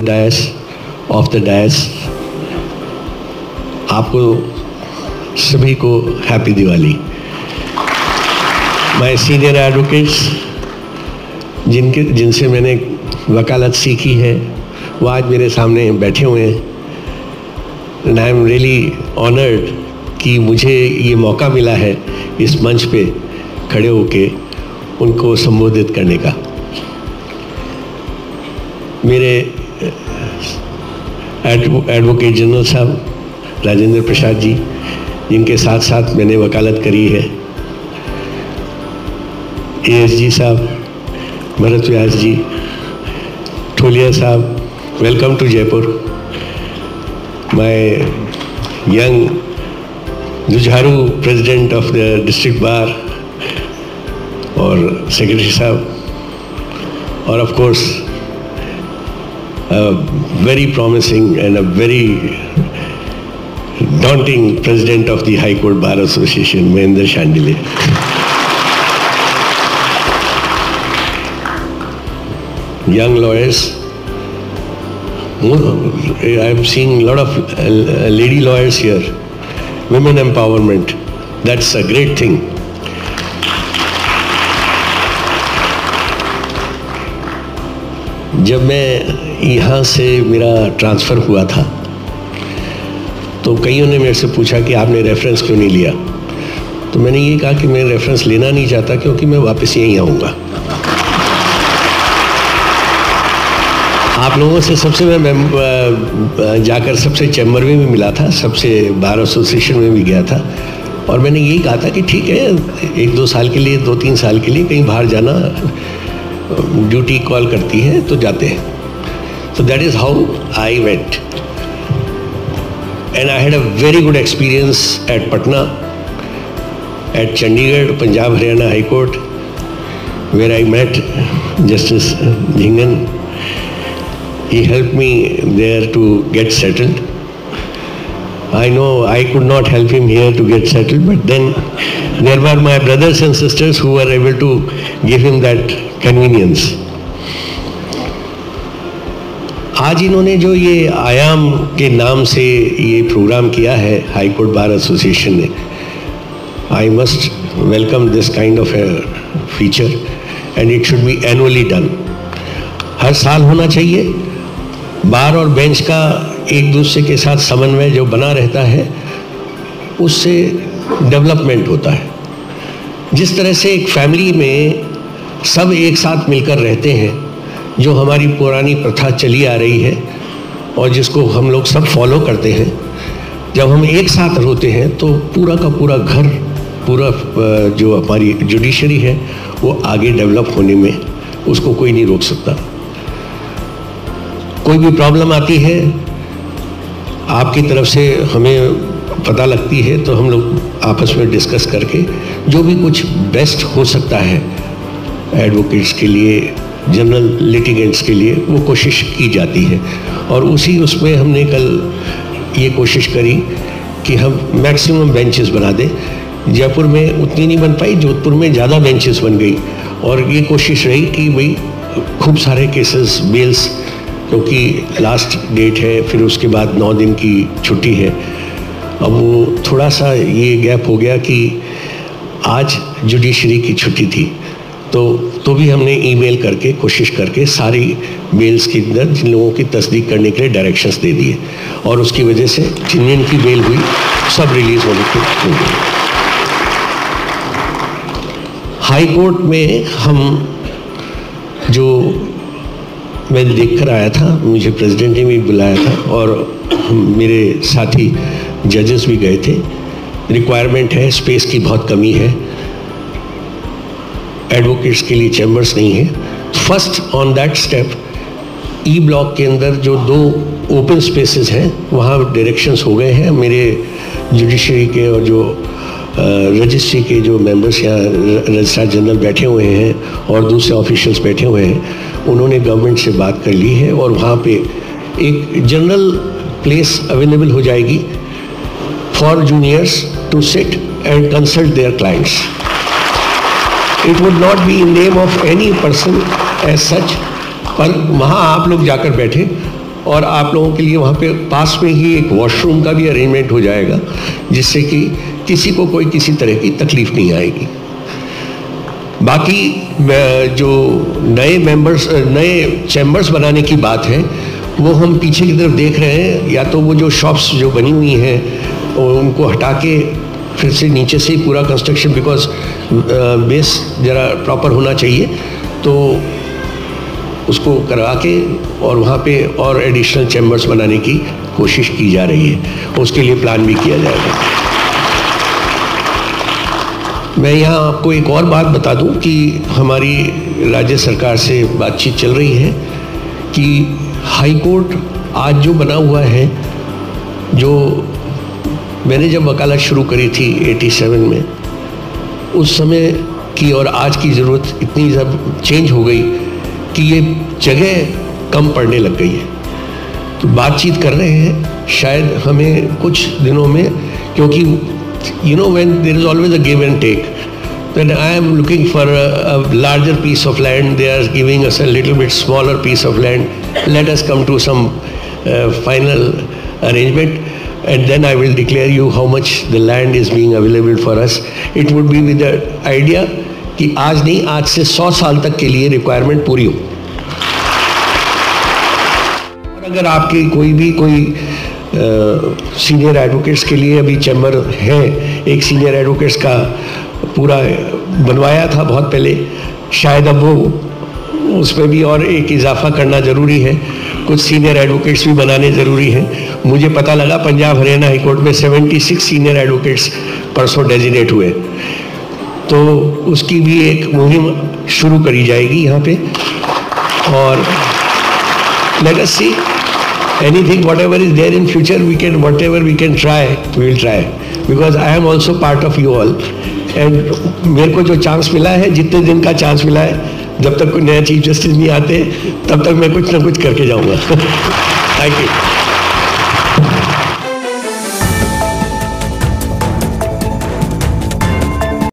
DISE, of the DISE, आपको सभी को happy Diwali. My senior advocates, जिनसे मैंने वकालत सीखी है, वो आज मेरे सामने बैठे हुए हैं, and I am really honoured कि मुझे ये मौका मिला है इस मंच पे खड़े होके उनको संबोधित करने का। मेरे एडवोकेट जनरल साहब राजेंद्र प्रसाद जी, जिनके साथ साथ मैंने वकालत करी है, ASG साहब, भरत व्यास जी, ठोलिया साहब, welcome to Jaipur. My young जुझारू president of the district bar और सेक्रेटरी साहब, और of course very promising and a very daunting president of the High Court Bar Association, Mahendra Shandile. Young lawyers, I am seeing a lot of lady lawyers here. Women empowerment, that's a great thing. जब मैं यहाँ से मेरा transfer हुआ था तो कईयों ने मेरे से पूछा कि आपने रेफरेंस क्यों नहीं लिया, तो मैंने ये कहा कि मैं रेफरेंस लेना नहीं चाहता क्योंकि मैं वापस यहीं आऊँगा। आप लोगों से सबसे मैं जाकर सबसे चैम्बर में भी मिला था, सबसे बार एसोसिएशन में भी गया था, और मैंने यही कहा था कि ठीक है, 1-2 साल के लिए, 2-3 साल के लिए कहीं बाहर जाना, ड्यूटी कॉल करती है तो जाते हैं। So that is how I went, and I had a very good experience at Patna, at Chandigarh, Punjab Haryana High Court, where I met Justice Jhingan. He helped me there to get settled. I know I could not help him here to get settled, but then there were my brothers and sisters who were able to give him that convenience. आज इन्होंने जो ये आयाम के नाम से ये programme किया है हाई कोर्ट बार एसोसिएशन ने, I must welcome this kind of a feature, and it should be annually done. हर साल होना चाहिए। बार और बेंच का एक दूसरे के साथ समन्वय जो बना रहता है, उससे डेवलपमेंट होता है। जिस तरह से एक फैमिली में सब एक साथ मिलकर रहते हैं, जो हमारी पुरानी प्रथा चली आ रही है और जिसको हम लोग सब फॉलो करते हैं, जब हम एक साथ होते हैं तो पूरा का पूरा घर, पूरा जो हमारी जुडिशरी है वो आगे डेवलप होने में उसको कोई नहीं रोक सकता। कोई भी प्रॉब्लम आती है, आपकी तरफ से हमें पता लगती है, तो हम लोग आपस में डिस्कस करके जो भी कुछ बेस्ट हो सकता है एडवोकेट्स के लिए, जनरल लिटिगेंट्स के लिए, वो कोशिश की जाती है। और उसमें हमने कल ये कोशिश करी कि हम मैक्सिमम बेंचेस बना दें। जयपुर में उतनी नहीं बन पाई, जोधपुर में ज़्यादा बेंचेस बन गई, और ये कोशिश रही कि भाई खूब सारे केसेस बेल्स, क्योंकि लास्ट डेट है, फिर उसके बाद 9 दिन की छुट्टी है। अब वो थोड़ा सा ये गैप हो गया कि आज जुडिशरी की छुट्टी थी, तो भी हमने ईमेल करके कोशिश करके सारी बेल्स के अंदर जिन लोगों की तस्दीक करने के लिए डायरेक्शंस दे दिए, और उसकी वजह से जिनकी बेल हुई सब रिलीज होने की हो गई। हाई कोर्ट में हम जो मैं देख कर आया था, मुझे प्रेसिडेंट ने भी बुलाया था और मेरे साथी जजेस भी गए थे। रिक्वायरमेंट है, स्पेस की बहुत कमी है, एडवोकेट्स के लिए चैम्बर्स नहीं है। First on that step E block के अंदर जो 2 ओपन स्पेसेस हैं, वहाँ डायरेक्शंस हो गए हैं। मेरे जुडिशरी के और जो रजिस्ट्री के जो मेंबर्स यहाँ रजिस्ट्रार जनरल बैठे हुए हैं और दूसरे ऑफिशियल्स बैठे हुए हैं, उन्होंने गवर्नमेंट से बात कर ली है और वहाँ पे एक जनरल प्लेस अवेलेबल हो जाएगी for juniors to sit and consult their clients. It would not be in name of any person as such, पर वहाँ आप लोग जाकर बैठे और आप लोगों के लिए वहाँ पे पास में ही एक वॉशरूम का भी अरेंजमेंट हो जाएगा, जिससे कि किसी को कोई किसी तरह की तकलीफ नहीं आएगी। बाकी जो नए चैम्बर्स बनाने की बात है, वो हम पीछे की तरफ देख रहे हैं। या तो वो जो शॉप्स जो बनी हुई हैं उनको हटा के फिर से नीचे से ही पूरा कंस्ट्रक्शन, बिकॉज बेस ज़रा प्रॉपर होना चाहिए, तो उसको करवा के और वहाँ पे और एडिशनल चैम्बर्स बनाने की कोशिश की जा रही है। उसके लिए प्लान भी किया जाएगा। मैं यहाँ आपको एक और बात बता दूँ कि हमारी राज्य सरकार से बातचीत चल रही है कि हाई कोर्ट आज जो बना हुआ है, जो मैंने जब वकालत शुरू करी थी 87 में, उस समय की और आज की ज़रूरत इतनी सब चेंज हो गई कि ये जगह कम पड़ने लग गई है। तो बातचीत कर रहे हैं, शायद हमें कुछ दिनों में, क्योंकि you know when there is always a give and take, then I am looking for a larger piece of land, they are giving us a little bit smaller piece of land, let us come to some final arrangement, and then I will declare you how much the land is being available for us. It would be with the idea कि आज नहीं, आज से 100 साल तक के लिए requirement पूरी हो। और अगर आपकी कोई सीनियर एडवोकेट्स के लिए अभी चैम्बर है, एक सीनियर एडवोकेट्स का पूरा बनवाया था बहुत पहले, शायद अब वो उसमें भी और एक इजाफा करना ज़रूरी है, कुछ सीनियर एडवोकेट्स भी बनाने ज़रूरी हैं। मुझे पता लगा पंजाब हरियाणा हाई कोर्ट में 76 सीनियर एडवोकेट्स परसों डेजिग्नेट हुए, तो उसकी भी एक मुहिम शुरू करी जाएगी यहाँ पे। और let us see anything, whatever is there in future, whatever we can try, we will try, because I am also part of you all, and मेरे को जो चांस मिला है, जितने दिन का चांस मिला है, जब तक कोई नया चीफ जस्टिस नहीं आते तब तक मैं कुछ ना कुछ करके जाऊंगा। Thank you.